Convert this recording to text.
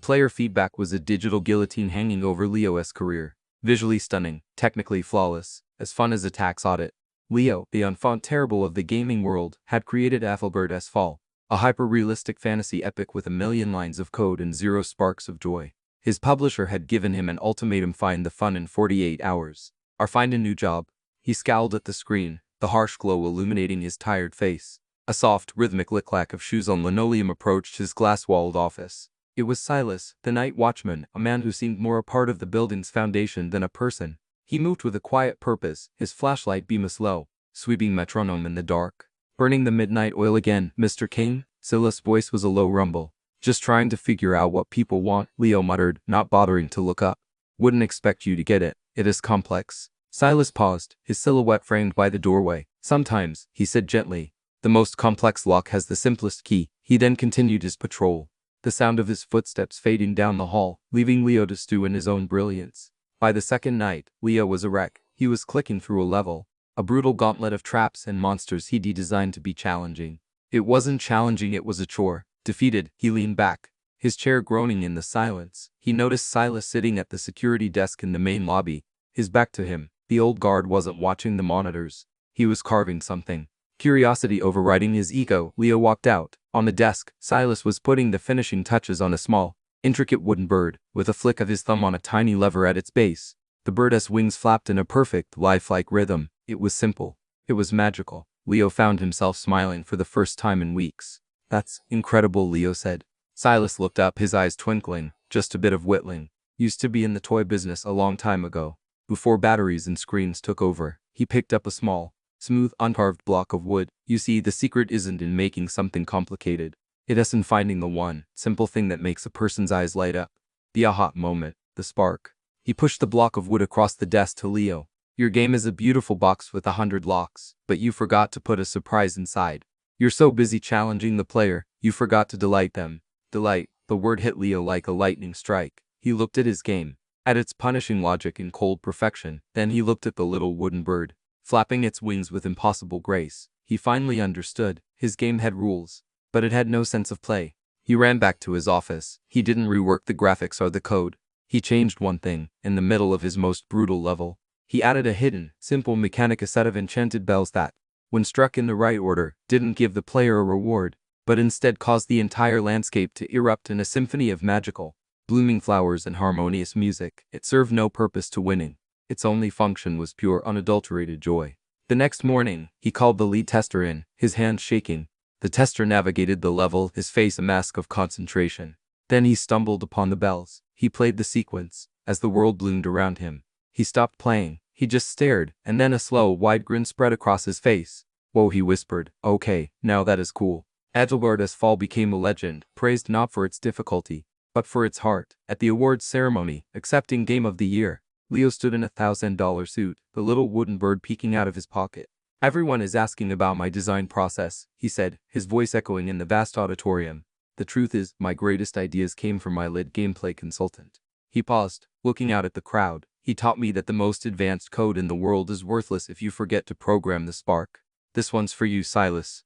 player feedback was a digital guillotine hanging over Leo's career. Visually stunning, technically flawless, as fun as a tax audit. Leo, the enfant terrible of the gaming world, had created Aethelgard's Fall, a hyper-realistic fantasy epic with a million lines of code and zero sparks of joy. His publisher had given him an ultimatum: find the fun in 48 hours, or find a new job. He scowled at the screen, the harsh glow illuminating his tired face. A soft, rhythmic click-clack of shoes on linoleum approached his glass-walled office. It was Silas, the night watchman, a man who seemed more a part of the building's foundation than a person. He moved with a quiet purpose, his flashlight beam a slow, sweeping metronome in the dark. Burning the midnight oil again, Mr. King? Silas' voice was a low rumble. Just trying to figure out what people want, Leo muttered, not bothering to look up. Wouldn't expect you to get it. It is complex. Silas paused, his silhouette framed by the doorway. Sometimes, he said gently, the most complex lock has the simplest key. He then continued his patrol, the sound of his footsteps fading down the hall, leaving Leo to stew in his own brilliance. By the second night, Leo was a wreck. He was clicking through a level, a brutal gauntlet of traps and monsters he'd designed to be challenging. It wasn't challenging, it was a chore. Defeated, he leaned back, his chair groaning in the silence. He noticed Silas sitting at the security desk in the main lobby, his back to him. The old guard wasn't watching the monitors. He was carving something. Curiosity overriding his ego, Leo walked out. On the desk, Silas was putting the finishing touches on a small, intricate wooden bird, with a flick of his thumb on a tiny lever at its base. The bird's wings flapped in a perfect, lifelike rhythm. It was simple. It was magical. Leo found himself smiling for the first time in weeks. That's incredible, Leo said. Silas looked up, his eyes twinkling. Just a bit of whittling. Used to be in the toy business a long time ago. Before batteries and screens took over, he picked up a small, smooth, uncarved block of wood. You see, the secret isn't in making something complicated. It is in finding the one simple thing that makes a person's eyes light up. The aha moment, the spark. He pushed the block of wood across the desk to Leo. Your game is a beautiful box with 100 locks, but you forgot to put a surprise inside. You're so busy challenging the player, you forgot to delight them. Delight, the word hit Leo like a lightning strike. He looked at his game, at its punishing logic and cold perfection. Then he looked at the little wooden bird, flapping its wings with impossible grace. He finally understood. His game had rules, but it had no sense of play. He ran back to his office. He didn't rework the graphics or the code. He changed one thing. In the middle of his most brutal level, he added a hidden, simple mechanic, a set of enchanted bells that, when struck in the right order, didn't give the player a reward, but instead caused the entire landscape to erupt in a symphony of magical, blooming flowers and harmonious music. It served no purpose to winning. Its only function was pure, unadulterated joy. The next morning, he called the lead tester in, his hands shaking. The tester navigated the level, his face a mask of concentration. Then he stumbled upon the bells. He played the sequence. As the world bloomed around him, he stopped playing. He just stared, and then a slow, wide grin spread across his face. Whoa, he whispered. Okay, now that is cool. Aethelgard's Fall became a legend, praised not for its difficulty, but for its heart. At the awards ceremony, accepting Game of the Year, Leo stood in a $1,000 suit, the little wooden bird peeking out of his pocket. Everyone is asking about my design process, he said, his voice echoing in the vast auditorium. The truth is, my greatest ideas came from my lead gameplay consultant. He paused, looking out at the crowd. He taught me that the most advanced code in the world is worthless if you forget to program the spark. This one's for you, Silas.